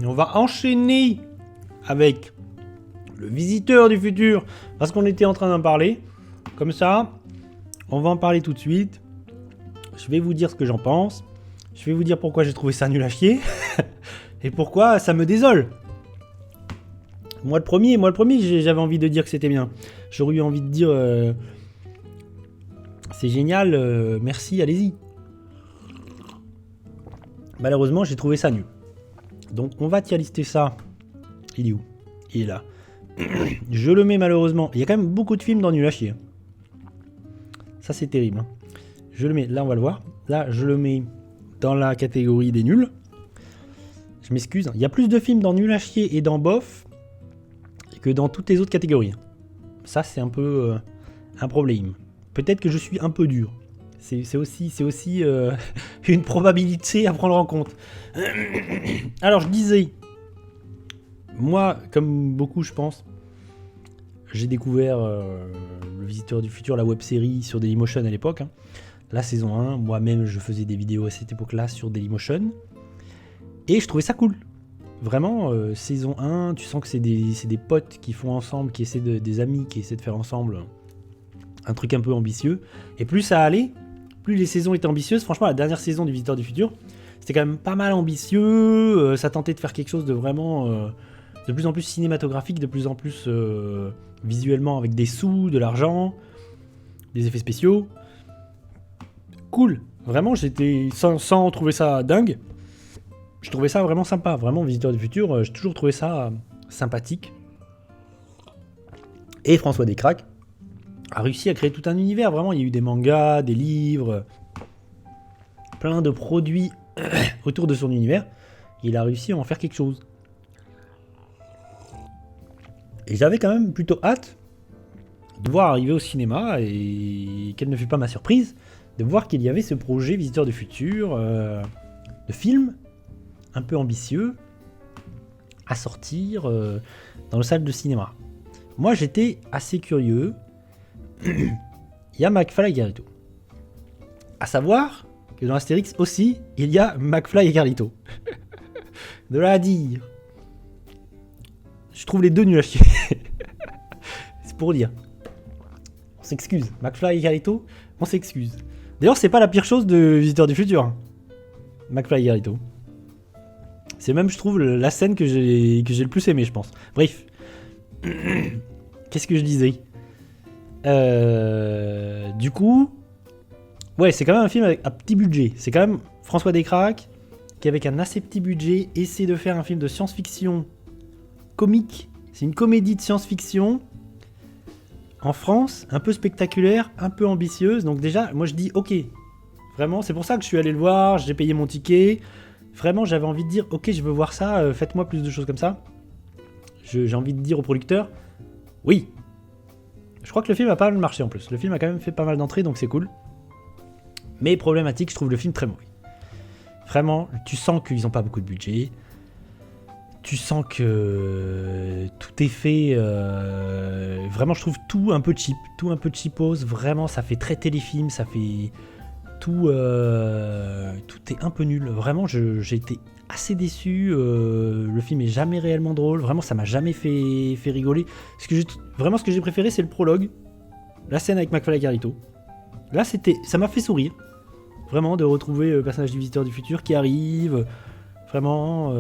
On va enchaîner avec le visiteur du futur, parce qu'on était en train d'en parler. Comme ça, on va en parler tout de suite. Je vais vous dire ce que j'en pense. Je vais vous dire pourquoi j'ai trouvé ça nul à chier. Et pourquoi ça me désole. Moi le premier, j'avais envie de dire que c'était bien. J'aurais eu envie de dire c'est génial, merci, allez-y. Malheureusement, j'ai trouvé ça nul. Donc on va tier lister ça. Il est où? Il est là. Je le mets malheureusement. Il y a quand même beaucoup de films dans nul à chier. Ça c'est terrible. Hein. Je le mets, là on va le voir. Là je le mets dans la catégorie des nuls. Je m'excuse. Il y a plus de films dans nul à chier et dans bof que dans toutes les autres catégories. Ça c'est un peu un problème. Peut-être que je suis un peu dur. C'est aussi une probabilité à prendre en compte. Alors je disais, moi comme beaucoup je pense, j'ai découvert le Visiteur du Futur, la web-série sur Dailymotion à l'époque. Hein. La saison 1, moi-même je faisais des vidéos à cette époque-là sur Dailymotion. Et je trouvais ça cool. Vraiment, saison 1, tu sens que c'est des potes qui font ensemble, qui essaient des amis qui essaient de faire ensemble un truc un peu ambitieux. Et plus ça allait, plus les saisons étaient ambitieuses. Franchement, la dernière saison du Visiteur du Futur, c'était quand même pas mal ambitieux. Ça tentait de faire quelque chose de vraiment de plus en plus cinématographique, de plus en plus visuellement avec des sous, de l'argent, des effets spéciaux. Cool. Vraiment, j'étais sans trouver ça dingue. Je trouvais ça vraiment sympa. Vraiment, Visiteur du Futur, j'ai toujours trouvé ça sympathique. Et François Descraques a réussi à créer tout un univers. Vraiment, il y a eu des mangas, des livres, plein de produits autour de son univers. Il a réussi à en faire quelque chose. Et j'avais quand même plutôt hâte de voir arriver au cinéma, et quelle ne fut pas ma surprise, de voir qu'il y avait ce projet Visiteur du Futur de film un peu ambitieux à sortir dans le salle de cinéma. Moi, j'étais assez curieux. Il y a McFly et Carlito. À savoir que dans Astérix aussi, il y a McFly et Carlito. De là à dire. Je trouve les deux nuls à chier. C'est pour dire. On s'excuse. McFly et Carlito, on s'excuse. D'ailleurs, c'est pas la pire chose de Visiteur du Futur. McFly et Carlito. C'est même, je trouve, la scène que j'ai le plus aimé, je pense. Bref. Qu'est-ce que je disais ? Du coup, ouais, c'est quand même un film avec un petit budget. C'est quand même François Descraques qui, avec un assez petit budget, essaie de faire un film de science-fiction comique. C'est une comédie de science-fiction en France, un peu spectaculaire, un peu ambitieuse. Donc déjà, moi je dis ok. Vraiment, c'est pour ça que je suis allé le voir, j'ai payé mon ticket. Vraiment, j'avais envie de dire ok, je veux voir ça, faites-moi plus de choses comme ça. J'ai envie de dire au producteur oui. Je crois que le film a pas mal marché en plus. Le film a quand même fait pas mal d'entrées, donc c'est cool. Mais problématique, je trouve le film très mauvais. Vraiment, tu sens qu'ils n'ont pas beaucoup de budget. Tu sens que tout est fait... Vraiment, je trouve tout un peu cheap. Tout un peu cheapos. Vraiment, ça fait très téléfilm. Ça fait... Tout est un peu nul. Vraiment, j'ai été assez déçu. Le film est jamais réellement drôle. Vraiment, ça m'a jamais fait rigoler. Ce que j'ai préféré, c'est le prologue. La scène avec McFly et Carlito. Là, ça m'a fait sourire. Vraiment, de retrouver le personnage du Visiteur du Futur qui arrive. Vraiment...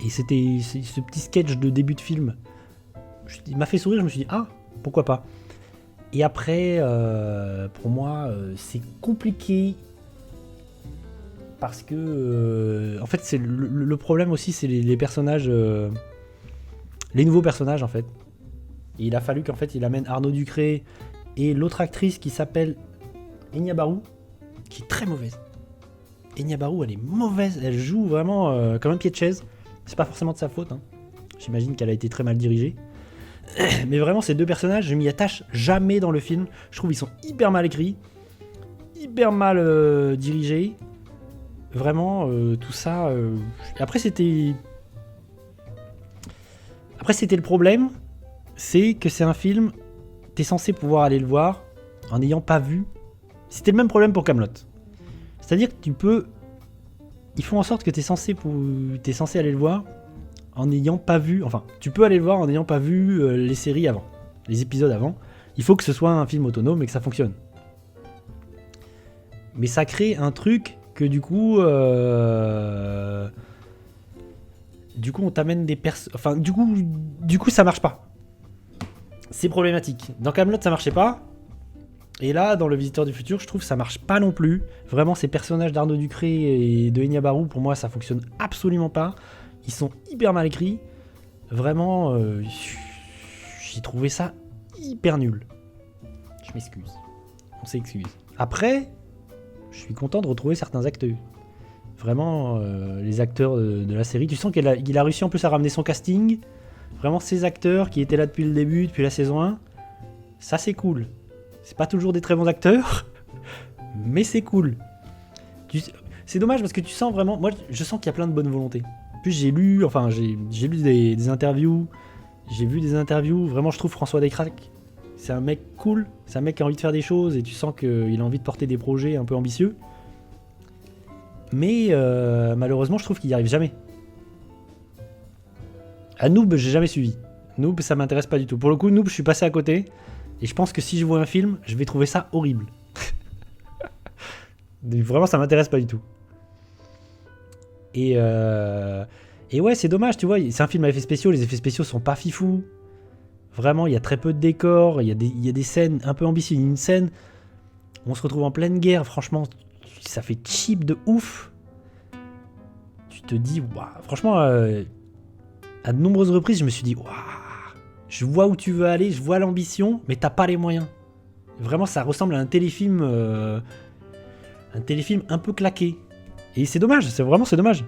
Et c'était ce petit sketch de début de film. Il m'a fait sourire, je me suis dit, ah, pourquoi pas. Et après, pour moi, c'est compliqué. Parce que, en fait, c'est le problème aussi, c'est les personnages... les nouveaux personnages, en fait. Et il a fallu qu'en fait, il amène Arnaud Ducré et l'autre actrice qui s'appelle Enya Barou, qui est très mauvaise. Enya Barou, elle est mauvaise. Elle joue vraiment comme un pied de chaise. C'est pas forcément de sa faute, hein. J'imagine qu'elle a été très mal dirigée. Mais vraiment, ces deux personnages, je m'y attache jamais dans le film. Je trouve qu'ils sont hyper mal écrits, hyper mal dirigés. Vraiment, tout ça... Après, c'était le problème, c'est que c'est un film, t'es censé pouvoir aller le voir en n'ayant pas vu. C'était le même problème pour Kaamelott. C'est-à-dire que tu peux ils font en sorte que t'es censé aller le voir en n'ayant pas vu... Enfin, tu peux aller le voir en n'ayant pas vu les séries avant, les épisodes avant. Il faut que ce soit un film autonome et que ça fonctionne. Mais ça crée un truc que du coup on t'amène des personnes... Enfin, du coup, ça marche pas. C'est problématique. Dans Kaamelott, ça marchait pas. Et là, dans Le Visiteur du Futur, je trouve que ça marche pas non plus. Vraiment, ces personnages d'Arnaud Ducré et de Enya Barou, pour moi, ça fonctionne absolument pas. Ils sont hyper mal écrits. Vraiment, j'ai trouvé ça hyper nul. Je m'excuse. On s'excuse. Après, je suis content de retrouver certains acteurs. Vraiment, les acteurs de la série. Tu sens qu'il a réussi en plus à ramener son casting. Vraiment, ces acteurs qui étaient là depuis le début, depuis la saison 1. Ça, c'est cool. C'est pas toujours des très bons acteurs, mais c'est cool. C'est dommage parce que tu sens vraiment... Moi, je sens qu'il y a plein de bonne volonté. En plus, j'ai lu des interviews. J'ai vu des interviews. Vraiment, je trouve François Descraques, c'est un mec cool. C'est un mec qui a envie de faire des choses et tu sens qu'il a envie de porter des projets un peu ambitieux. Mais malheureusement, je trouve qu'il n'y arrive jamais. À Noob, j'ai jamais suivi. Noob, ça m'intéresse pas du tout. Pour le coup, Noob, je suis passé à côté. Et je pense que si je vois un film, je vais trouver ça horrible. Vraiment, ça m'intéresse pas du tout. Et ouais, c'est dommage, tu vois. C'est un film à effets spéciaux. Les effets spéciaux sont pas fifous. Vraiment, il y a très peu de décors. Il y a des scènes un peu ambitieuses. Une scène, on se retrouve en pleine guerre. Franchement, ça fait cheap de ouf. Tu te dis, waouh. Franchement, à de nombreuses reprises, je me suis dit, waouh. Je vois où tu veux aller, je vois l'ambition, mais t'as pas les moyens. Vraiment, ça ressemble à un téléfilm un peu claqué. Et c'est dommage, c'est dommage.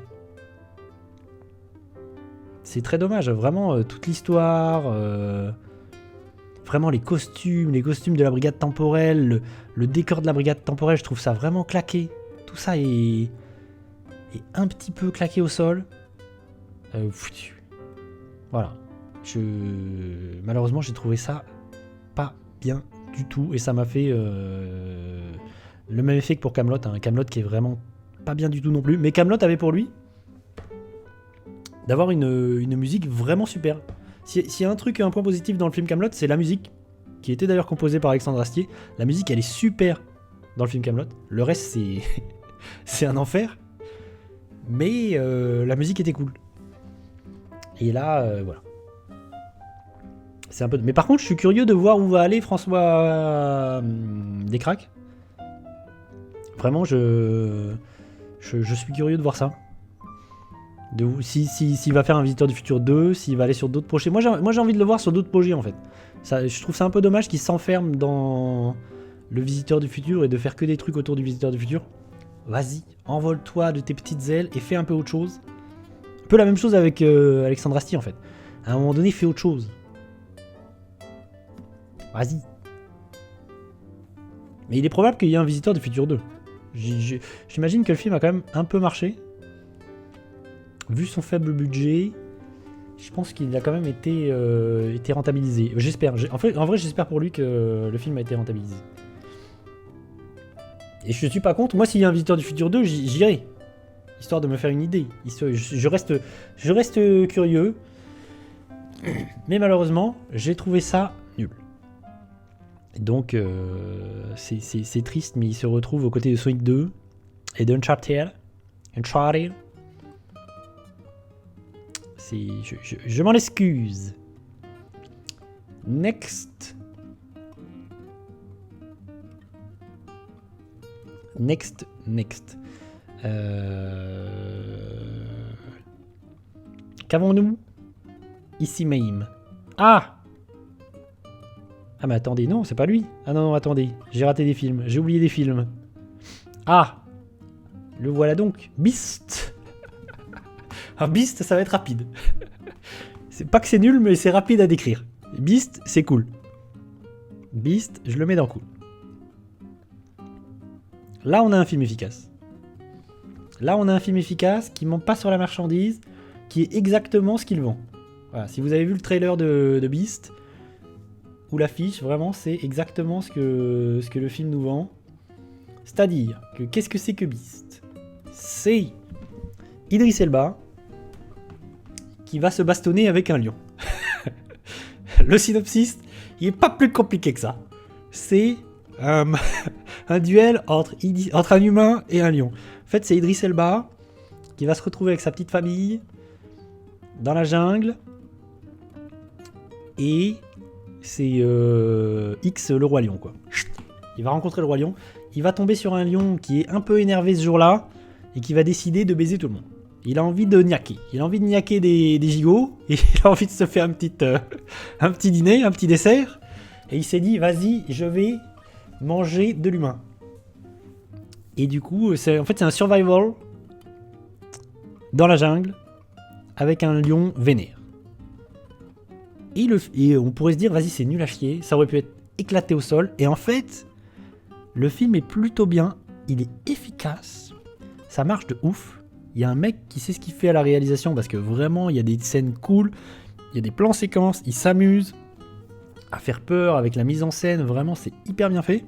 C'est très dommage, vraiment, toute l'histoire, vraiment les costumes de la brigade temporelle, le décor de la brigade temporelle, je trouve ça vraiment claqué. Tout ça est un petit peu claqué au sol. Voilà. Malheureusement, j'ai trouvé ça pas bien du tout et ça m'a fait le même effet que pour Kaamelott, hein. Kaamelott qui est vraiment pas bien du tout non plus, mais Kaamelott avait pour lui d'avoir une musique vraiment super. S'il y a un point positif dans le film Kaamelott, c'est la musique, qui était d'ailleurs composée par Alexandre Astier. La musique, elle est super dans le film Kaamelott. Le reste, c'est un enfer, mais la musique était cool. Et là, voilà. C'est un peu... Mais par contre, je suis curieux de voir où va aller François Descraques. Vraiment, je suis curieux de voir ça. S'il va faire un Visiteur du Futur 2, s'il va aller sur d'autres projets. Moi, j'ai envie de le voir sur d'autres projets, en fait. Je trouve ça un peu dommage qu'il s'enferme dans le Visiteur du Futur et de faire que des trucs autour du Visiteur du Futur. Vas-y, envole-toi de tes petites ailes et fais un peu autre chose. Un peu la même chose avec Alexandre Astier, en fait. À un moment donné, fais autre chose. Vas-y. Mais il est probable qu'il y ait un Visiteur du Futur 2. J'imagine que le film a quand même un peu marché. Vu son faible budget, je pense qu'il a quand même été rentabilisé. J'espère. En vrai, j'espère pour lui que le film a été rentabilisé. Et je suis pas contre. Moi, s'il y a un Visiteur du Futur 2, j'irai. Histoire de me faire une idée. Je reste curieux. Mais malheureusement, j'ai trouvé ça nul. Donc, c'est triste, mais il se retrouve aux côtés de Sonic 2 et d'Uncharted. Je m'en excuse. Next. Qu'avons-nous ici même? Ah, mais attendez, non, c'est pas lui. Ah non, attendez, j'ai raté des films, j'ai oublié des films. Ah, le voilà donc, Beast. Alors Beast, ça va être rapide. C'est pas que c'est nul, mais c'est rapide à décrire. Beast, c'est cool. Beast, je le mets dans cool. Là, on a un film efficace. Là, on a un film efficace qui ment pas sur la marchandise, qui est exactement ce qu'il vend. Voilà, si vous avez vu le trailer de Beast, ou l'affiche, vraiment, c'est exactement ce que le film nous vend. C'est-à-dire que qu'est-ce que c'est que Beast? C'est Idriss Elba qui va se bastonner avec un lion. Le synopsis, il est pas plus compliqué que ça. C'est un duel entre un humain et un lion. En fait, c'est Idriss Elba qui va se retrouver avec sa petite famille dans la jungle. Et c'est X le roi lion, quoi. Il va rencontrer le roi lion. Il va tomber sur un lion qui est un peu énervé ce jour-là et qui va décider de baiser tout le monde. Il a envie de niaquer. Il a envie de niaquer des gigots. Et il a envie de se faire un petit dîner, un petit dessert. Et il s'est dit, vas-y, je vais manger de l'humain. Et du coup, c'est un survival dans la jungle avec un lion vénère. Et on pourrait se dire, vas-y, c'est nul à chier. Ça aurait pu être éclaté au sol. Et en fait, le film est plutôt bien. Il est efficace. Ça marche de ouf. Il y a un mec qui sait ce qu'il fait à la réalisation parce que vraiment, il y a des scènes cool, il y a des plans séquences, il s'amuse à faire peur avec la mise en scène. Vraiment, c'est hyper bien fait.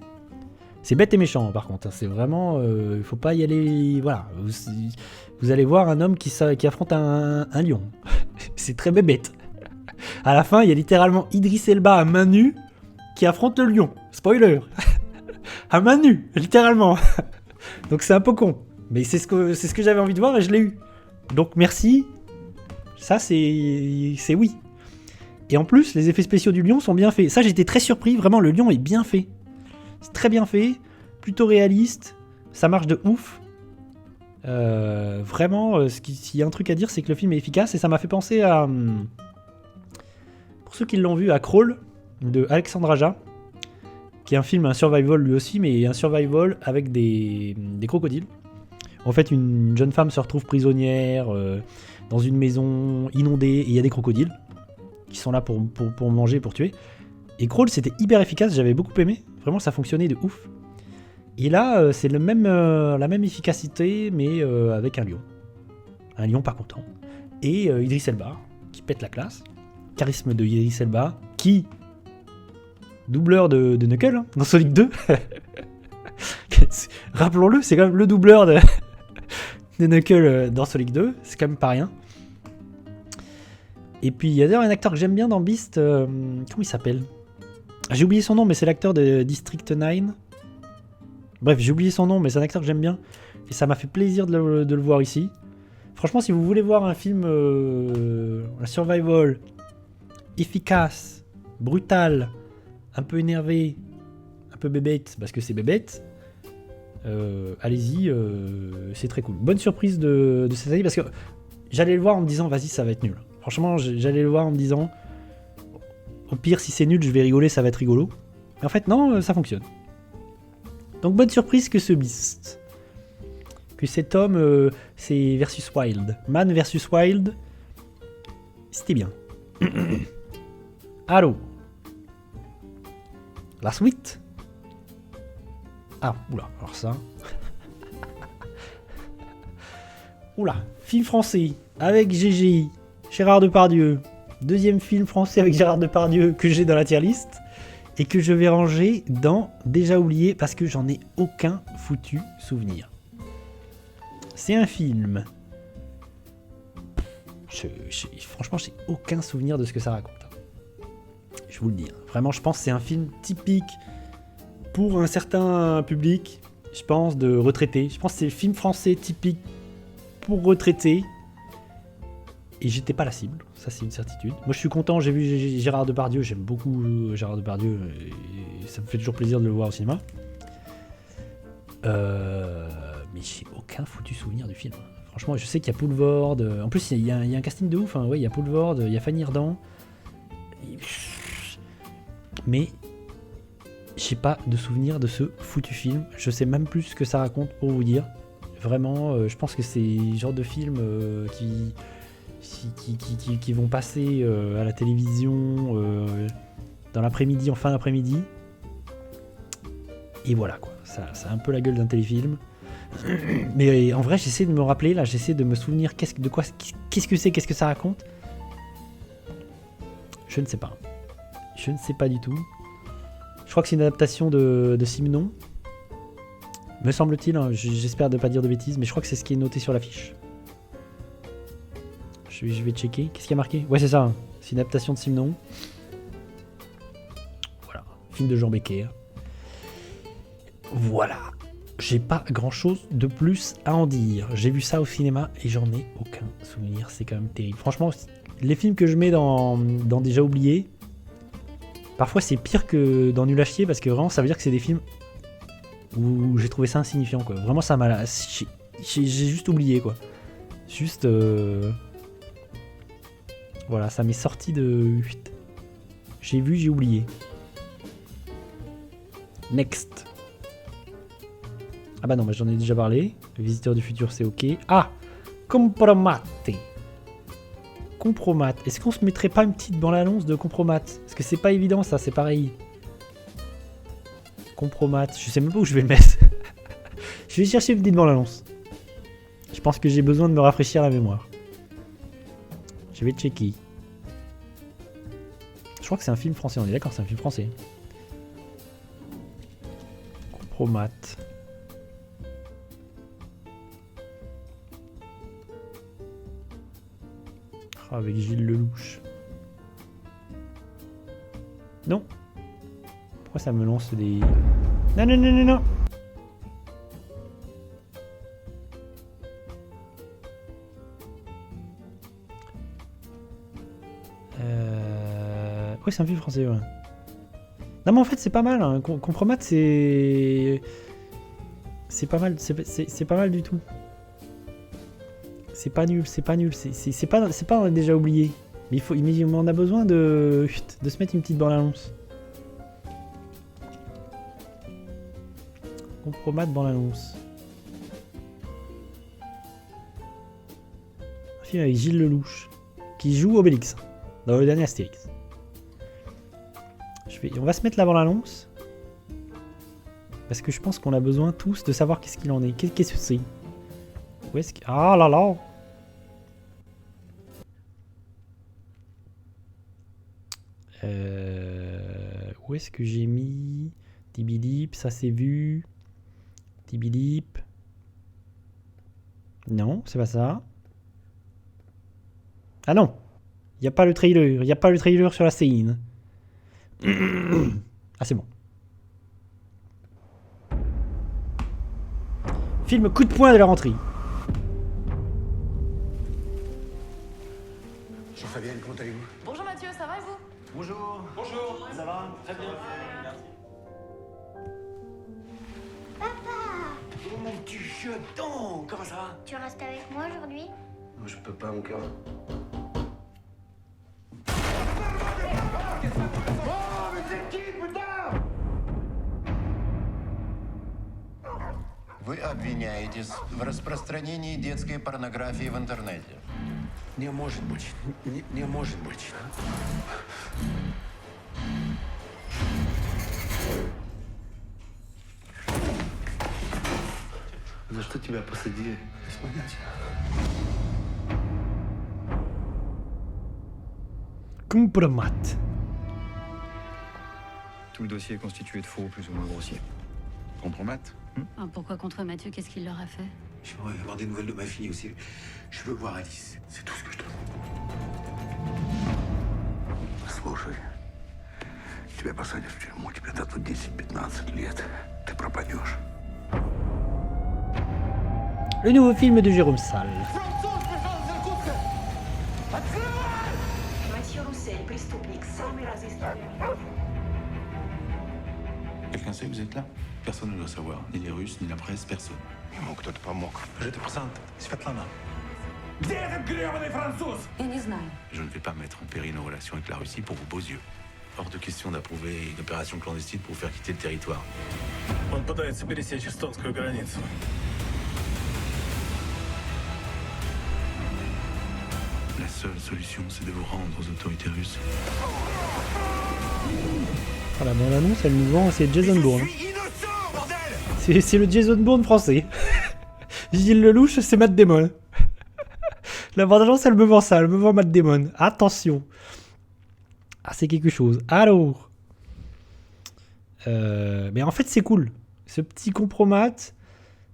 C'est bête et méchant, par contre. C'est vraiment... il faut pas y aller... Voilà. Vous allez voir un homme qui affronte un lion. C'est très bébête. À la fin, il y a littéralement Idriss Elba à main nue qui affronte le lion. Spoiler. À main nue, littéralement. Donc c'est un peu con. Mais c'est ce que j'avais envie de voir et je l'ai eu. Donc merci. Ça, c'est oui. Et en plus, les effets spéciaux du lion sont bien faits. Ça, j'étais très surpris. Vraiment, le lion est bien fait. C'est très bien fait. Plutôt réaliste. Ça marche de ouf. Vraiment, s'il y a un truc à dire, c'est que le film est efficace. Et ça m'a fait penser à... Pour ceux qui l'ont vu, à Crawl, de Alexandre Aja. Qui est un film, un survival lui aussi, mais un survival avec des crocodiles. En fait, une jeune femme se retrouve prisonnière dans une maison inondée et il y a des crocodiles qui sont là pour manger, pour tuer. Et Crawl, c'était hyper efficace, j'avais beaucoup aimé. Vraiment, ça fonctionnait de ouf. Et là, c'est la même efficacité, mais avec un lion. Un lion pas content. Et Idriss Elba, qui pète la classe. Charisme de Idriss Elba, qui... doubleur de Knuckles, hein, dans Sonic 2. Rappelons-le, c'est quand même le doubleur de Knuckles dans Sonic 2, c'est quand même pas rien. Et puis il y a d'ailleurs un acteur que j'aime bien dans Beast, comment il s'appelle ? J'ai oublié son nom, mais c'est l'acteur de District 9. Bref, j'ai oublié son nom, mais c'est un acteur que j'aime bien. Et ça m'a fait plaisir de le voir ici. Franchement, si vous voulez voir un film un survival efficace, brutal, un peu énervé, un peu bébête, parce que c'est bébête, allez-y, c'est très cool. Bonne surprise de cette année, parce que j'allais le voir en me disant, vas-y, ça va être nul. Franchement, j'allais le voir en me disant, au pire, si c'est nul, je vais rigoler, ça va être rigolo. Mais en fait, non, ça fonctionne. Donc, bonne surprise que ce Beast. Que cet homme, c'est versus Wild. Man versus Wild, c'était bien. Allô. La suite. Ah, oula, alors ça. Oula, film français avec GGI, Gérard Depardieu. Deuxième film français avec Gérard Depardieu que j'ai dans la tier list et que je vais ranger dans Déjà oublié parce que j'en ai aucun foutu souvenir. C'est un film. Franchement, j'ai aucun souvenir de ce que ça raconte. Je vous le dis. Vraiment, je pense que c'est un film typique pour un certain public, je pense, de retraités. Je pense que c'est le film français typique pour retraités. Et j'étais pas la cible, ça c'est une certitude. Moi je suis content, j'ai vu Gérard Depardieu, j'aime beaucoup Gérard Depardieu, et ça me fait toujours plaisir de le voir au cinéma. Mais j'ai aucun foutu souvenir du film. Franchement, je sais qu'il y a Poulvord, en plus il y a un casting de ouf, hein. Ouais, il y a Poulvord, il y a Fanny Ardant. Mais j'ai pas de souvenir de ce foutu film. Je sais même plus ce que ça raconte pour vous dire. Vraiment, je pense que c'est le genre de film qui vont passer à la télévision dans l'après-midi, en fin d'après-midi. Et voilà quoi, ça a un peu la gueule d'un téléfilm. Mais en vrai, j'essaie de me rappeler, là, j'essaie de me souvenir qu'est-ce que ça raconte. Je ne sais pas. Je ne sais pas du tout. Je crois que c'est une adaptation de Simenon. Me semble-t-il, hein, j'espère ne pas dire de bêtises, mais je crois que c'est ce qui est noté sur l'affiche. Je vais checker. Qu'est-ce qui a marqué? Ouais, c'est ça. Hein. C'est une adaptation de Simon. Voilà. Film de Jean Becker. Voilà. J'ai pas grand chose de plus à en dire. J'ai vu ça au cinéma et j'en ai aucun souvenir. C'est quand même terrible. Franchement, les films que je mets dans Déjà oublié, parfois c'est pire que dans Nul à chier parce que vraiment ça veut dire que c'est des films où j'ai trouvé ça insignifiant quoi. Vraiment ça m'a. J'ai juste oublié quoi. Juste. Voilà, ça m'est sorti de. J'ai vu, j'ai oublié. Next. Ah bah non, bah j'en ai déjà parlé. Le Visiteur du futur, c'est ok. Ah, Compromat. Compromat. Est-ce qu'on se mettrait pas une petite bande-annonce de Compromat? Parce que c'est pas évident ça, c'est pareil. Compromat. Je sais même pas où je vais le mettre. Je vais chercher une petite bande-annonce. Je pense que j'ai besoin de me rafraîchir la mémoire. Je vais checker. Je crois que c'est un film français, on est d'accord, c'est un film français. Compromat. Avec Gilles Lelouch. Non. Pourquoi ça me lance des... Non, non, non, non, non. Ouais, c'est un film français, ouais. Non, mais en fait, c'est pas mal. Hein. Compromat, c'est... C'est pas mal, c'est pas mal du tout. C'est pas nul, c'est pas nul, c'est pas on a déjà oublié. Mais on a besoin de se mettre une petite bande-annonce. Compromat bande-annonce. Un film avec Gilles Lelouch, qui joue Obélix, dans le dernier Astérix. On va se mettre la bande-annonce. Parce que je pense qu'on a besoin tous de savoir qu'est-ce qu'il en est. Qu'est-ce que c'est? Où est-ce que... Ah là là! Où est-ce que j'ai mis Tibilip? Ça c'est vu. Tibilip. Non, c'est pas ça. Ah non! Il n'y a pas le trailer. Il n'y a pas le trailer sur la scène. Ah c'est bon. Film coup de poing de la rentrée. Bonjour Fabienne, comment allez-vous? Bonjour Mathieu, ça va et vous? Bonjour. Bonjour. Ça va? Très bien. Merci. Papa, Oh mon petit jeton, comment ça va? tu restes avec moi aujourd'hui? Non, je peux pas, mon cœur. Oh, mais c'est qui, putain? Вы обвиняетесь в распространении детской порнографии в интернете. Не может быть. Не может быть. За что тебя посадили? Без понятия. Compromat. Tout le dossier est constitué de faux plus ou moins grossiers. Compromat. Ah, pourquoi contre Mathieu? Qu'est-ce qu'il leur a fait? J'aimerais avoir des nouvelles de ma fille aussi. Je veux voir Alice. C'est tout ce que je demande. Слушай, тебя посадят в тюрьму, тебе дадут 10-15 лет. Ты пропадешь. Le nouveau film de Jérôme Salle. Матье Руссель, преступник, самый разыскиваемый. Quelqu'un sait que vous êtes là? Personne ne doit savoir. Ni les Russes, ni la presse, personne. Ему кто-то помог. Je te présente Svetlana. Я не знаю. Je ne vais pas mettre en péril nos relations avec la Russie pour vos beaux yeux. Hors de question d'approuver une opération clandestine pour vous faire quitter le territoire. Он пытается пересечь эстонскую границу. La seule solution, c'est de vous rendre aux autorités russes. Voilà, bon, l'annonce, elle nous vend, c'est Jason Bourne. C'est le Jason Bourne français. Gilles Lelouch, c'est Matt Damon. La bande-annonce, elle me vend ça, elle me vend Matt Damon. Attention. Ah, c'est quelque chose. Alors. Mais en fait, c'est cool. Ce petit compromat,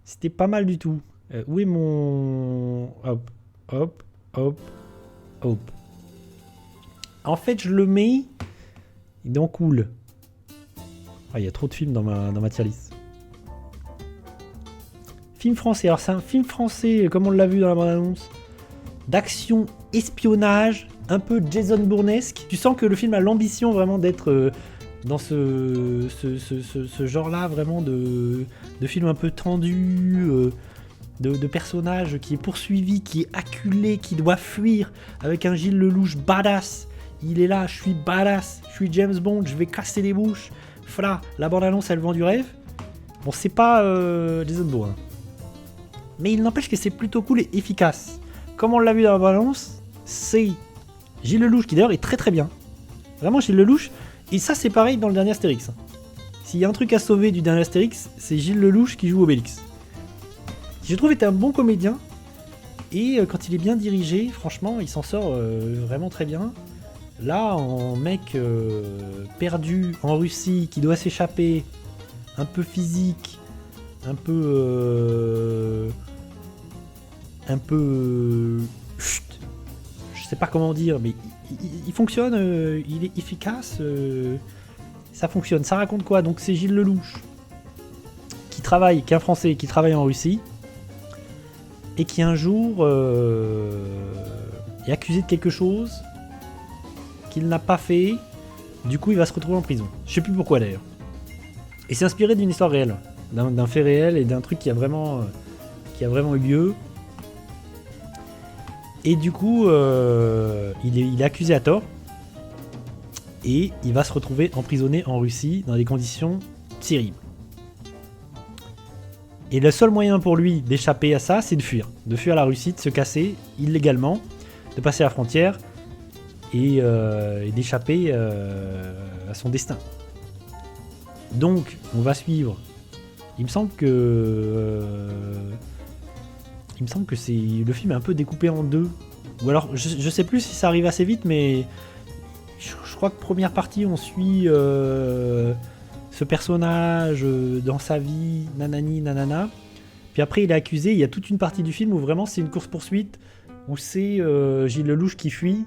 c'était pas mal du tout. Où est mon... Hop, hop, hop, Hop. En fait, je le mets dans cool. Ah, il y a trop de films dans ma tier list. Film français. Alors, c'est un film français, comme on l'a vu dans la bande-annonce, d'action, espionnage, un peu Jason Bournesque. Tu sens que le film a l'ambition vraiment d'être dans ce genre-là, vraiment de film un peu tendu, de personnage qui est poursuivi, qui est acculé, qui doit fuir, avec un Gilles Lelouch badass. Il est là, je suis badass, je suis James Bond, je vais casser des bouches. Voilà, la bande-annonce, elle vend du rêve. Bon, c'est pas Jason Bourne. Mais il n'empêche que c'est plutôt cool et efficace. Comme on l'a vu dans la bande-annonce, c'est Gilles Lelouch qui d'ailleurs est très très bien. Vraiment Gilles Lelouch. Et ça c'est pareil dans le dernier Astérix. S'il y a un truc à sauver du dernier Astérix, c'est Gilles Lelouch qui joue Obélix. Qui je trouve était un bon comédien. Et quand il est bien dirigé, franchement, il s'en sort vraiment très bien. Là, en mec perdu en Russie, qui doit s'échapper, un peu physique, un peu... je sais pas comment dire, mais il fonctionne, il est efficace, ça fonctionne. Ça raconte quoi? Donc c'est Gilles Lelouch, qui est un Français, qui travaille en Russie, et qui un jour est accusé de quelque chose qu'il n'a pas fait. Du coup, il va se retrouver en prison. Je sais plus pourquoi d'ailleurs. Et c'est inspiré d'une histoire réelle, d'un fait réel et d'un truc qui a vraiment eu lieu. Et du coup, il est accusé à tort. Et il va se retrouver emprisonné en Russie dans des conditions terribles. Et le seul moyen pour lui d'échapper à ça, c'est de fuir. De fuir la Russie, de se casser illégalement, de passer la frontière et d'échapper à son destin. Donc, on va suivre. Il me semble que c'est le film est un peu découpé en deux. Ou alors, je sais plus si ça arrive assez vite, mais je crois que première partie, on suit ce personnage dans sa vie, nanani, nanana. Puis après, il est accusé. Il y a toute une partie du film où vraiment c'est une course-poursuite, où c'est Gilles Lelouch qui fuit,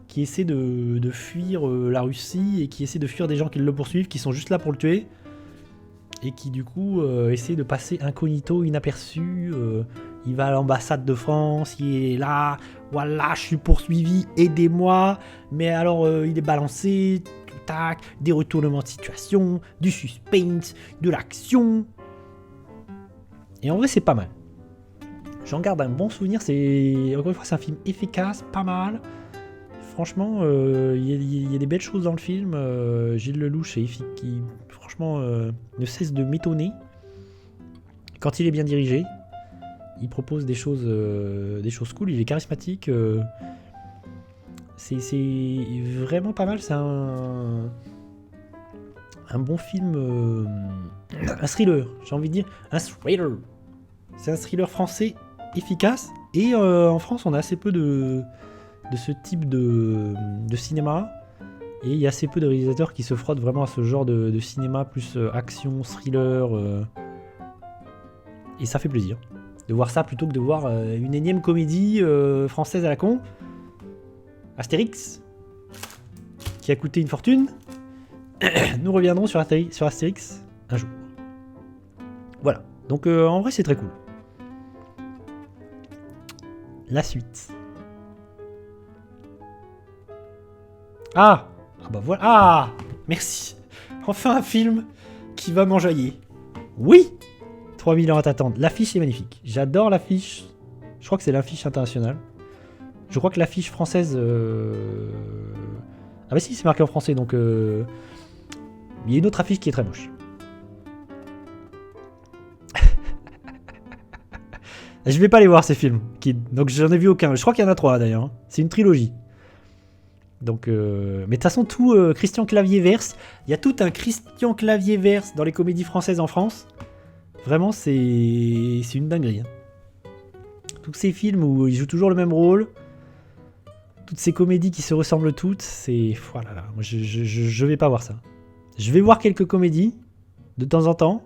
qui essaie de fuir la Russie et qui essaie de fuir des gens qui le poursuivent, qui sont juste là pour le tuer. Et qui du coup essaie de passer incognito, inaperçu. Il va à l'ambassade de France, il est là, voilà, je suis poursuivi, aidez-moi. Mais alors il est balancé, tac, des retournements de situation, du suspense, de l'action. Et en vrai c'est pas mal. J'en garde un bon souvenir, encore une fois c'est un film efficace, pas mal. Franchement, il y a des belles choses dans le film. Gilles Lelouch qui franchement ne cesse de m'étonner. Quand il est bien dirigé, il propose des choses cool. Il est charismatique. C'est vraiment pas mal. C'est un bon film, un thriller. J'ai envie de dire un thriller. C'est un thriller français efficace. Et en France, on a assez peu de ce type de cinéma, et il y a assez peu de réalisateurs qui se frottent vraiment à ce genre de cinéma plus action, thriller, et ça fait plaisir de voir ça plutôt que de voir une énième comédie française à la con, Astérix, qui a coûté une fortune. Nous reviendrons sur Astérix un jour. Voilà, donc en vrai c'est très cool. La suite. Ah bah voilà. Ah, merci. Enfin un film qui va m'enjailler. Oui, 3000 ans à t'attendre. L'affiche est magnifique. J'adore l'affiche. Je crois que c'est l'affiche internationale. Je crois que l'affiche française... Ah bah si, c'est marqué en français, donc... Il y a une autre affiche qui est très moche. Je vais pas aller voir ces films. Donc j'en ai vu aucun. Je crois qu'il y en a 3 d'ailleurs. C'est une trilogie. Donc, mais de toute façon, tout Christian Clavier-Verse, il y a tout un Christian Clavier-Verse dans les comédies françaises en France. Vraiment, c'est une dinguerie. Hein. Tous ces films où il joue toujours le même rôle, toutes ces comédies qui se ressemblent toutes, c'est... Voilà, là, moi, je vais pas voir ça. Je vais voir quelques comédies, de temps en temps.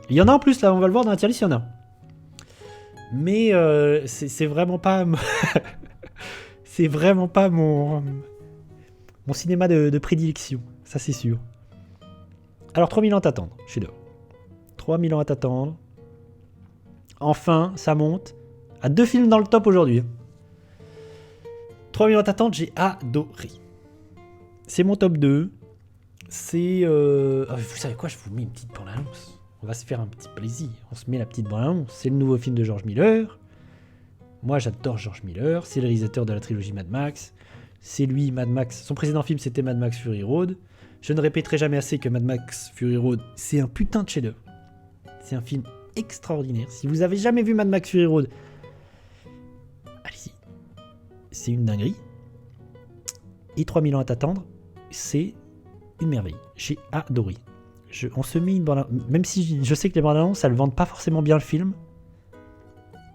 Il y en a en plus, là, on va le voir dans la tier list, il y en a. Mais c'est vraiment pas... c'est vraiment pas mon cinéma de prédilection, ça c'est sûr. Alors 3000 ans à t'attendre, chef-d'œuvre. 3000 ans à t'attendre. Enfin, ça monte à 2 films dans le top aujourd'hui. 3000 ans à t'attendre, j'ai adoré. C'est mon top 2. C'est... vous savez quoi, je vous mets une petite bande-annonce. On va se faire un petit plaisir. On se met la petite bande-annonce. C'est le nouveau film de George Miller. Moi, j'adore George Miller. C'est le réalisateur de la trilogie Mad Max. C'est lui, Mad Max. Son précédent film, c'était Mad Max Fury Road. Je ne répéterai jamais assez que Mad Max Fury Road, c'est un putain de chef-d'œuvre. C'est un film extraordinaire. Si vous avez jamais vu Mad Max Fury Road, allez-y. C'est une dinguerie. Et 3000 ans à t'attendre, c'est une merveille. J'ai adoré. On se met une bande, même si je sais que les bandes annonces, elles vendent pas forcément bien le film.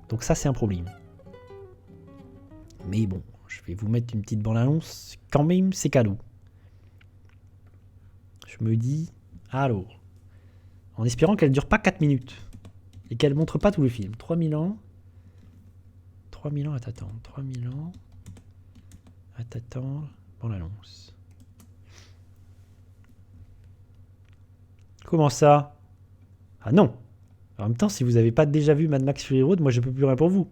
Donc ça, c'est un problème. Mais bon, je vais vous mettre une petite bande annonce. Quand même, c'est cadeau. Je me dis, alors, en espérant qu'elle dure pas 4 minutes et qu'elle montre pas tout le film. 3000 ans à t'attendre. 3000 ans à t'attendre. Bande annonce. Comment ça? Ah non. En même temps, si vous n'avez pas déjà vu Mad Max Fury Road, moi je peux plus rien pour vous.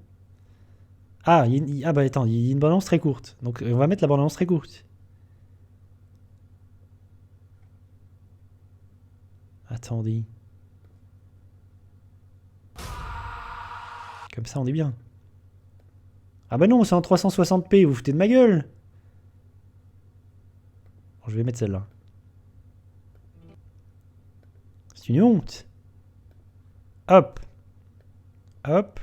Ah, bah attends, il y a une bande annonce très courte. Donc on va mettre la bande annonce très courte. Attendez. Comme ça, on est bien. Ah bah non, c'est en 360p, vous foutez de ma gueule. Bon, je vais mettre celle-là. C'est une honte. Hop. Hop.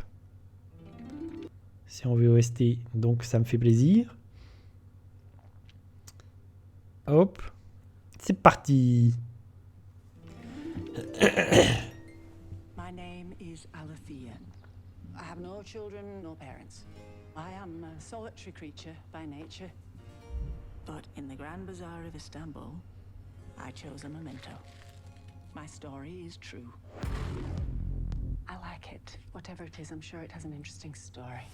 C'est en VOST, donc ça me fait plaisir. Hop. C'est parti. My name is Alethea. I have no children, no parents. I am a solitary creature by nature. But in the Grand Bazaar of Istanbul, I chose a memento. My story is true. I like it. Whatever it is, I'm sure it has an interesting story.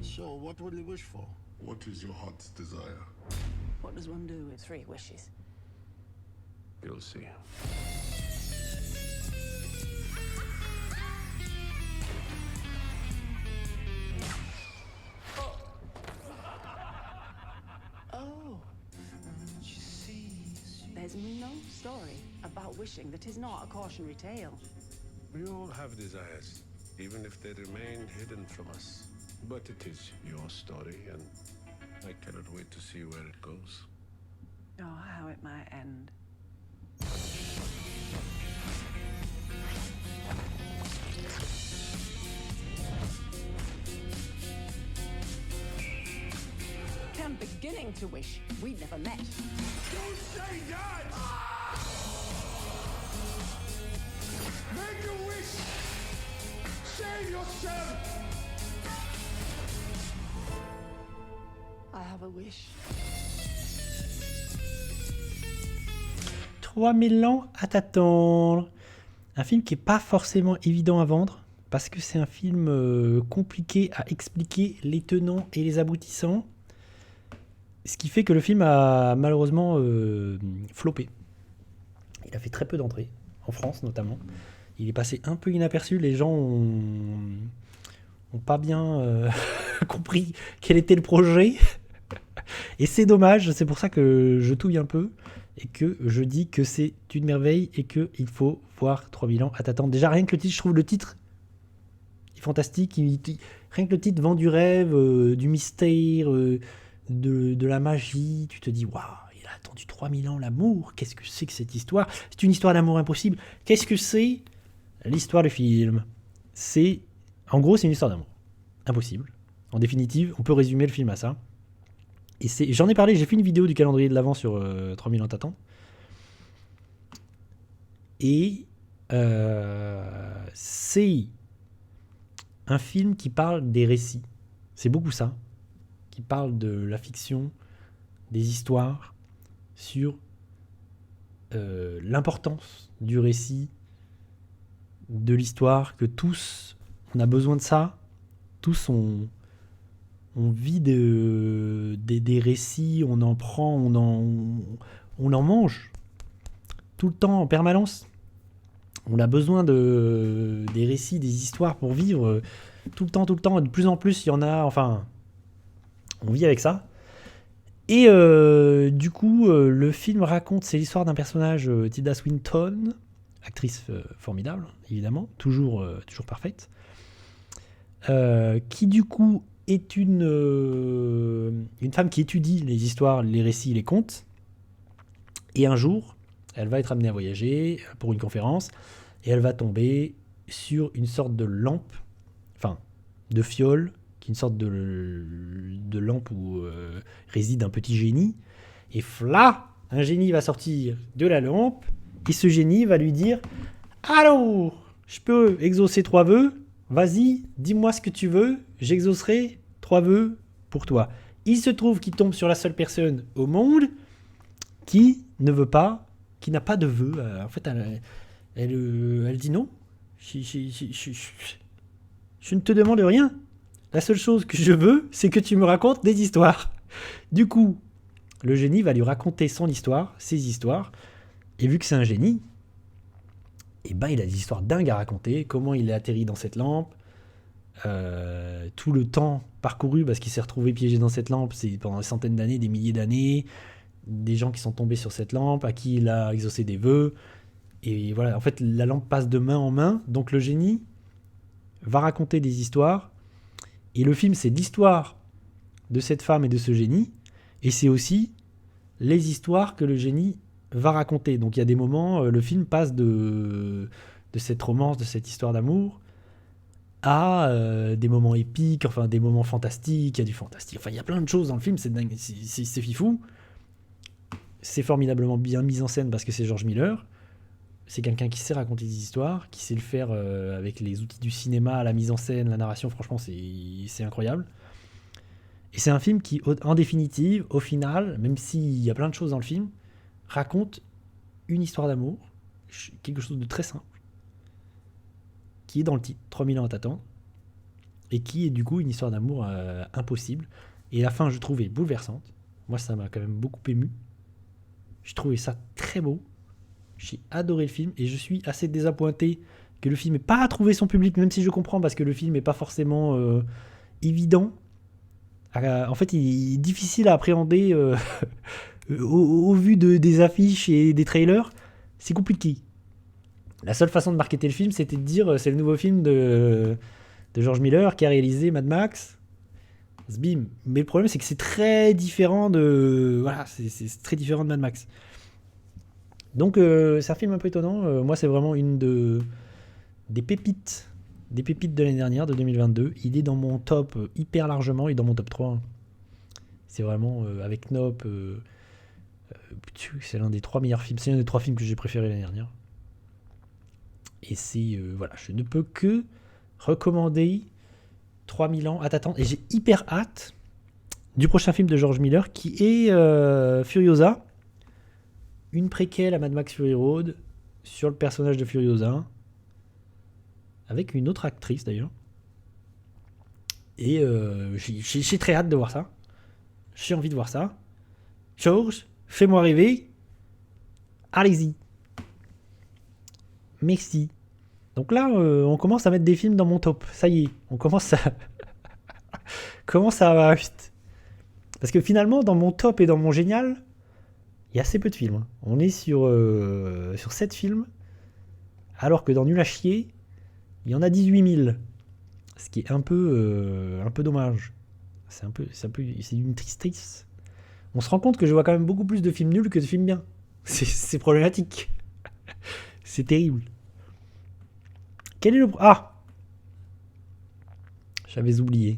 So, what will you wish for? What is your heart's desire? What does one do with 3 wishes? You'll see. Oh. There's no story about wishing that is not a cautionary tale. We all have desires, even if they remain hidden from us. But it is your story, and I cannot wait to see where it goes. Oh, how it might end. I'm beginning to wish we'd never met. Don't say that! Make a wish! Save yourself! I have a wish. 3000 ans à t'attendre. Un film qui est pas forcément évident à vendre parce que c'est un film compliqué à expliquer les tenants et les aboutissants. Ce qui fait que le film a malheureusement floppé. Il a fait très peu d'entrées, en France notamment. Il est passé un peu inaperçu. Les gens ont pas bien compris quel était le projet. Et c'est dommage, c'est pour ça que je touille un peu et que je dis que c'est une merveille et qu'il faut voir 3000 ans à t'attendre. Déjà, rien que le titre, je trouve le titre est fantastique. Rien que le titre vend du rêve, du mystère, de la magie. Tu te dis, waouh, il a attendu 3000 ans, l'amour. Qu'est-ce que c'est que cette histoire? C'est une histoire d'amour impossible. Qu'est-ce que c'est l'histoire du film? En gros, c'est une histoire d'amour impossible. En définitive, on peut résumer le film à ça. Et j'en ai parlé, j'ai fait une vidéo du calendrier de l'Avent sur 3000 ans à t'attendre. Et c'est un film qui parle des récits. C'est beaucoup ça. Qui parle de la fiction, des histoires, sur l'importance du récit, de l'histoire, que tous On a besoin de ça. Tous, on vit des récits, on en prend, on en mange. Tout le temps, en permanence. On a besoin des récits, des histoires pour vivre. Tout le temps. Et de plus en plus, il y en a... Enfin, on vit avec ça. Et du coup, le film raconte... C'est l'histoire d'un personnage, Tilda Swinton, actrice formidable, évidemment, toujours parfaite, qui du coup est une femme qui étudie les histoires, les récits, les contes. Et un jour, elle va être amenée à voyager pour une conférence, et elle va tomber sur une sorte de lampe, enfin, de fiole, qui est une sorte de lampe où réside un petit génie. Et là, un génie va sortir de la lampe, et ce génie va lui dire « Alors, je peux exaucer 3 vœux, vas-y, dis-moi ce que tu veux, j'exaucerai 3 vœux pour toi. » Il se trouve qu'il tombe sur la seule personne au monde qui ne veut pas, qui n'a pas de vœux. En fait, elle dit non. Je ne te demande rien. La seule chose que je veux, c'est que tu me racontes des histoires. Du coup, le génie va lui raconter son histoire, ses histoires. Et vu que c'est un génie, eh ben, il a des histoires dingues à raconter. Comment il est atterri dans cette lampe. Tout le temps parcouru parce qu'il s'est retrouvé piégé dans cette lampe. C'est pendant des centaines d'années, des milliers d'années. Des gens qui sont tombés sur cette lampe, à qui il a exaucé des vœux. Et voilà, en fait, la lampe passe de main en main. Donc le génie va raconter des histoires. Et le film, c'est l'histoire de cette femme et de ce génie. Et c'est aussi les histoires que le génie va raconter. Donc il y a des moments, le film passe de cette romance, de cette histoire d'amour, à des moments épiques, enfin des moments fantastiques. Il y a du fantastique. Enfin, il y a plein de choses dans le film, c'est dingue, c'est fifou. C'est formidablement bien mis en scène parce que c'est George Miller. C'est quelqu'un qui sait raconter des histoires, qui sait le faire avec les outils du cinéma, la mise en scène, la narration. Franchement, c'est incroyable. Et c'est un film qui, en définitive, au final, même s'il y a plein de choses dans le film, raconte une histoire d'amour, quelque chose de très simple, qui est dans le titre, 3000 ans à t'attendre, et qui est du coup une histoire d'amour impossible. Et la fin, je trouvais bouleversante. Moi, ça m'a quand même beaucoup ému. Je trouvais ça très beau. J'ai adoré le film et je suis assez désappointé que le film n'ait pas trouvé son public, même si je comprends parce que le film n'est pas forcément évident. En fait, il est difficile à appréhender au vu des affiches et des trailers. C'est compliqué. La seule façon de marketer le film, c'était de dire c'est le nouveau film de George Miller qui a réalisé Mad Max. Bim. Mais le problème, c'est que c'est très différent de... Voilà, c'est très différent de Mad Max. Donc, c'est un film un peu étonnant. Moi, c'est vraiment une des pépites de l'année dernière, de 2022. Il est dans mon top hyper largement. Il est dans mon top 3. C'est vraiment, avec Nope, c'est l'un des 3 meilleurs films. C'est l'un des 3 films que j'ai préférés l'année dernière. Et c'est... voilà, je ne peux que recommander 3000 ans à t'attendre. Et j'ai hyper hâte du prochain film de George Miller qui est Furiosa. Une préquelle à Mad Max Fury Road sur le personnage de Furiosa. Avec une autre actrice d'ailleurs. Et j'ai très hâte de voir ça. J'ai envie de voir ça. George, fais-moi rêver. Allez-y. Merci. Donc là, on commence à mettre des films dans mon top. Ça y est, on commence à... Parce que finalement, dans mon top et dans mon génial, il y a assez peu de films. On est sur 7 films, alors que dans Nul à chier, il y en a 18 000. Ce qui est un peu dommage. C'est une tristesse. On se rend compte que je vois quand même beaucoup plus de films nuls que de films bien. C'est problématique. C'est terrible. Quel est le... Ah, j'avais oublié.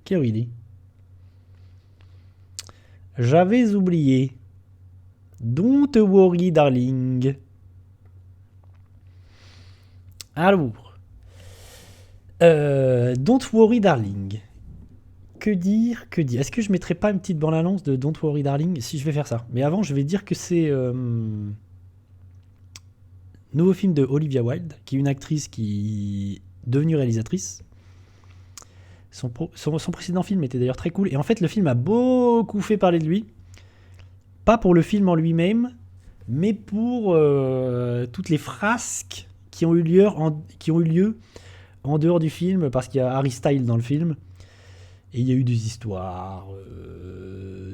Quelle idée. J'avais oublié. Don't worry, darling. Alors. Don't worry, darling. Que dire? Est-ce que je mettrais pas une petite bande-annonce de Don't worry, darling? Si, je vais faire ça. Mais avant, je vais dire que c'est... Nouveau film de Olivia Wilde, qui est une actrice qui est devenue réalisatrice. Son précédent film était d'ailleurs très cool. Et en fait, le film a beaucoup fait parler de lui. Pas pour le film en lui-même, mais pour toutes les frasques qui ont eu lieu en dehors du film, parce qu'il y a Harry Styles dans le film. Et il y a eu des histoires.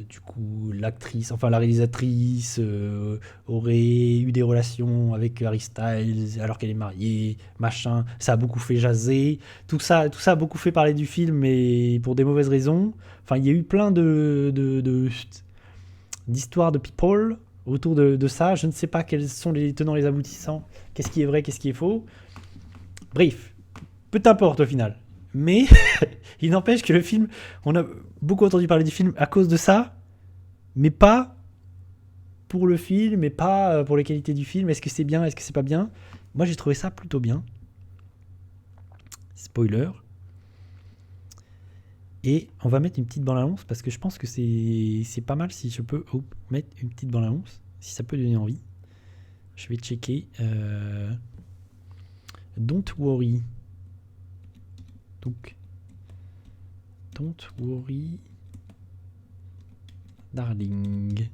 Du coup, l'actrice, enfin la réalisatrice, aurait eu des relations avec Harry Styles alors qu'elle est mariée, machin. Ça a beaucoup fait jaser. Tout ça a beaucoup fait parler du film, mais pour des mauvaises raisons. Enfin, il y a eu plein d'histoires de people autour de ça. Je ne sais pas quels sont les tenants et les aboutissants. Qu'est-ce qui est vrai, qu'est-ce qui est faux. Bref, peu importe au final. Mais il n'empêche que le film, on a beaucoup entendu parler du film à cause de ça, mais pas pour le film, et pas pour les qualités du film. Est-ce que c'est bien, est-ce que c'est pas bien? Moi, j'ai trouvé ça plutôt bien. Spoiler. Et on va mettre une petite bande-annonce, parce que je pense que c'est pas mal si je peux mettre une petite bande-annonce, si ça peut donner envie. Je vais checker. Don't Worry. Donc, Don't Worry Darling.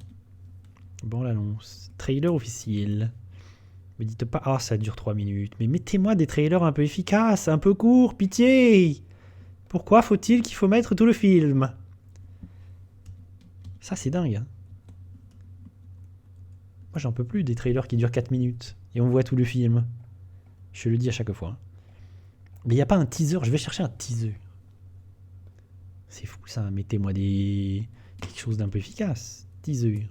Bon, l'annonce. Trailer officiel. Me dites pas, ah, ça dure 3 minutes. Mais mettez-moi des trailers un peu efficaces, un peu courts, pitié. Pourquoi faut-il qu'il faut mettre tout le film? Ça, c'est dingue. Hein. Moi, j'en peux plus des trailers qui durent 4 minutes. Et on voit tout le film. Je le dis à chaque fois. Mais il n'y a pas un teaser. Je vais chercher un teaser. C'est fou ça. Mettez-moi quelque chose d'un peu efficace. Teaser.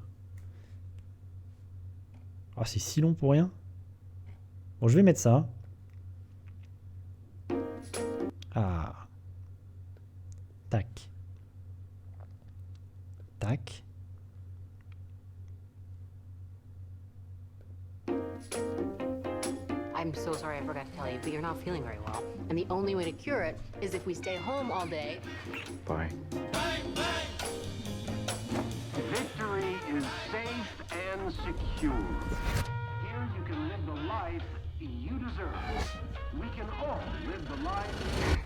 Ah, c'est si long pour rien. Bon, je vais mettre ça. Ah. Tac. Tac. I'm so sorry I forgot to tell you, but you're not feeling very well. And the only way to cure it is if we stay home all day. Bye. Victory is safe and secure. Here you can live the life you deserve. We can all live the life.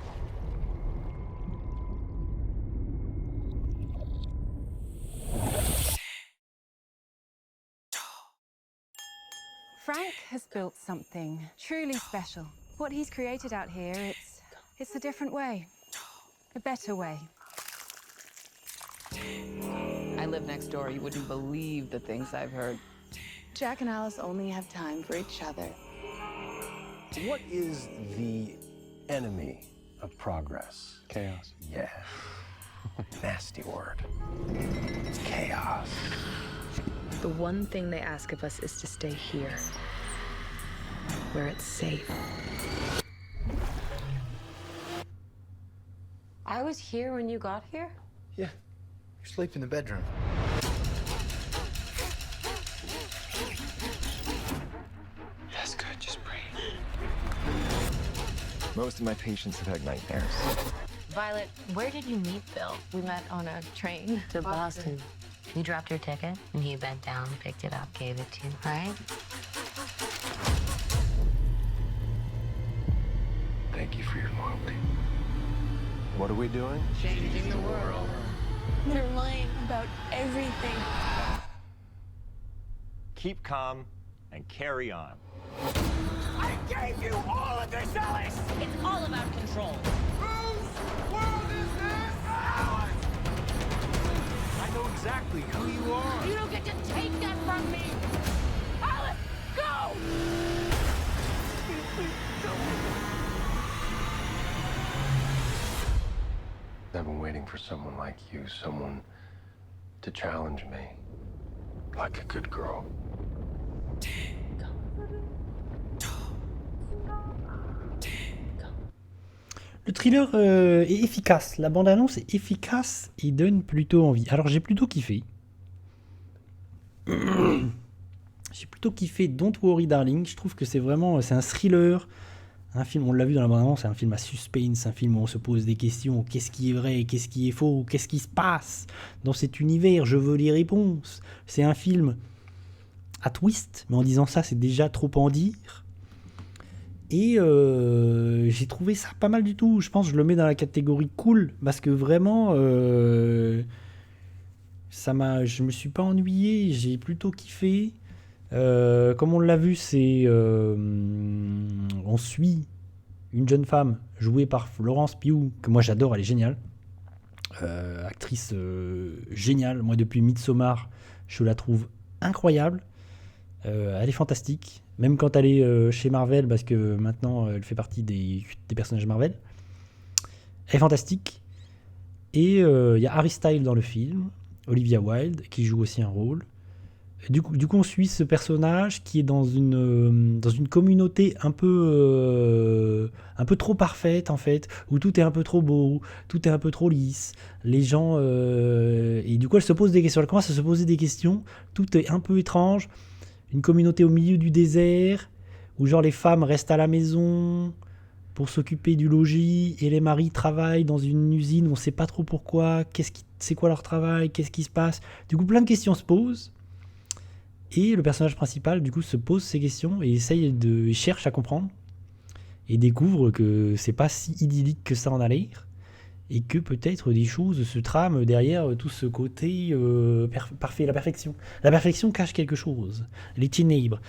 Frank has built something truly special. What he's created out here, it's a different way. A better way. I live next door. You wouldn't believe the things I've heard. Jack and Alice only have time for each other. What is the enemy of progress? Chaos. Yeah. Nasty word. Chaos. The one thing they ask of us is to stay here, where it's safe. I was here when you got here? Yeah. You sleep in the bedroom. That's good. Just breathe. Most of my patients have had nightmares. Violet, where did you meet Bill? We met on a train To Boston. You dropped your ticket, and he bent down, picked it up, gave it to you, right? Thank you for your loyalty. What are we doing? Changing the world. They're lying about everything. Keep calm and carry on. I gave you all of this, Alice! It's all about control. Whose world is this? Alice! I know exactly who you are. You don't get to take that from me! Alice, go! I've been waiting for someone like you, someone to challenge me, like a good girl. Le thriller est efficace. La bande-annonce est efficace et donne plutôt envie. Alors j'ai plutôt kiffé. J'ai plutôt kiffé Don't Worry Darling. Je trouve que c'est un thriller. Un film, on l'a vu dans la bande-annonce, c'est un film à suspense, un film où on se pose des questions. Qu'est-ce qui est vrai? Qu'est-ce qui est faux? Qu'est-ce qui se passe dans cet univers? Je veux les réponses. C'est un film à twist, mais en disant ça, c'est déjà trop en dire. Et j'ai trouvé ça pas mal du tout. Je pense que je le mets dans la catégorie cool, parce que vraiment, je me suis pas ennuyé, j'ai plutôt kiffé. Comme on l'a vu, on suit une jeune femme jouée par Florence Pugh, que moi j'adore, elle est géniale. Actrice géniale. Moi, depuis Midsommar, je la trouve incroyable. Elle est fantastique. Même quand elle est chez Marvel, parce que maintenant elle fait partie des personnages Marvel. Elle est fantastique. Et il y a Harry Styles dans le film, Olivia Wilde, qui joue aussi un rôle. Du coup, on suit ce personnage qui est dans une communauté un peu trop parfaite, en fait, où tout est un peu trop beau, tout est un peu trop lisse. Les gens... et du coup, elle se pose des questions. Elle commence à se poser des questions. Tout est un peu étrange. Une communauté au milieu du désert, où genre les femmes restent à la maison pour s'occuper du logis, et les maris travaillent dans une usine, on ne sait pas trop pourquoi, c'est quoi leur travail, qu'est-ce qui se passe. Du coup, plein de questions se posent. Et le personnage principal, du coup, se pose ces questions et il cherche à comprendre. Et découvre que c'est pas si idyllique que ça en a l'air. Et que peut-être des choses se trament derrière tout ce côté parfait, la perfection. La perfection cache quelque chose, les ténèbres.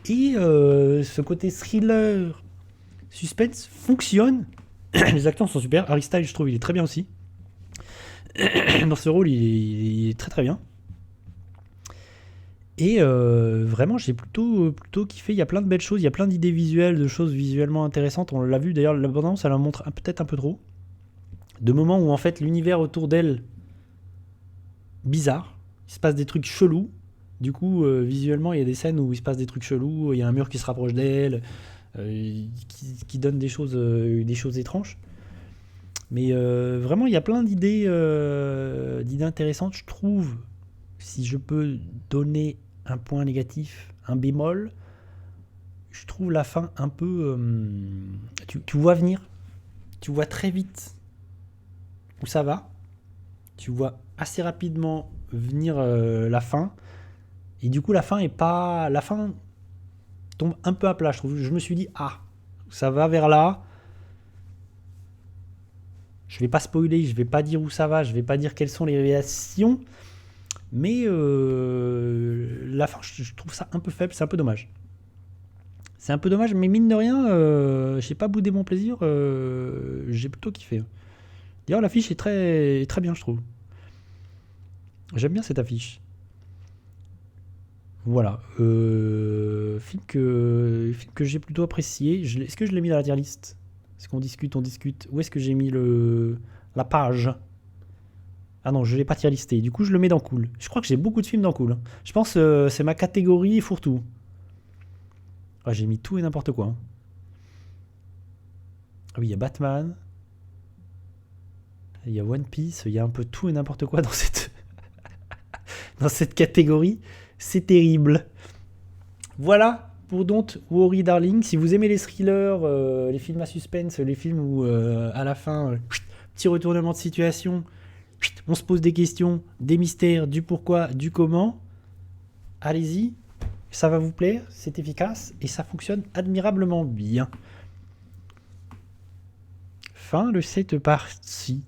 Et ce côté thriller, suspense fonctionne. Les acteurs sont super. Harry Styles, je trouve, il est très bien aussi. Dans ce rôle, il est très très bien. Et vraiment, j'ai plutôt kiffé. Il y a plein de belles choses, il y a plein d'idées visuelles, de choses visuellement intéressantes. On l'a vu d'ailleurs, l'abondance, elle en montre peut-être un peu trop. De moments où en fait l'univers autour d'elle bizarre, il se passe des trucs chelous. Du coup, visuellement, il y a des scènes où il se passe des trucs chelous. Il y a un mur qui se rapproche d'elle, qui donne des choses étranges. Mais vraiment, il y a plein d'idées intéressantes, je trouve. Si je peux donner un point négatif, un bémol, je trouve la fin un peu... tu vois venir, tu vois très vite où ça va, tu vois assez rapidement venir la fin, et du coup la fin tombe un peu à plat, je trouve. Je me suis dit, ça va vers là, je vais pas spoiler, je vais pas dire où ça va, je vais pas dire quelles sont les révélations, mais la fin, je trouve ça un peu faible, c'est un peu dommage. C'est un peu dommage, mais mine de rien, j'ai pas boudé mon plaisir, j'ai plutôt kiffé. D'ailleurs, l'affiche est très, très bien, je trouve. J'aime bien cette affiche. Voilà. Film que j'ai plutôt apprécié. Est-ce que je l'ai mis dans la tier list ? Est-ce qu'on discute, Où est-ce que j'ai mis la page ? Ah non, je ne l'ai pas tier listé. Du coup, je le mets dans cool. Je crois que j'ai beaucoup de films dans cool. Je pense que c'est ma catégorie fourre-tout. Ah, j'ai mis tout et n'importe quoi. Ah oui, il y a Batman. Il y a One Piece. Il y a un peu tout et n'importe quoi dans cette catégorie. C'est terrible. Voilà pour Don't Worry Darling. Si vous aimez les thrillers, les films à suspense, les films où à la fin, petit retournement de situation, on se pose des questions, des mystères, du pourquoi, du comment, allez-y. Ça va vous plaire, c'est efficace et ça fonctionne admirablement bien. Fin de cette partie.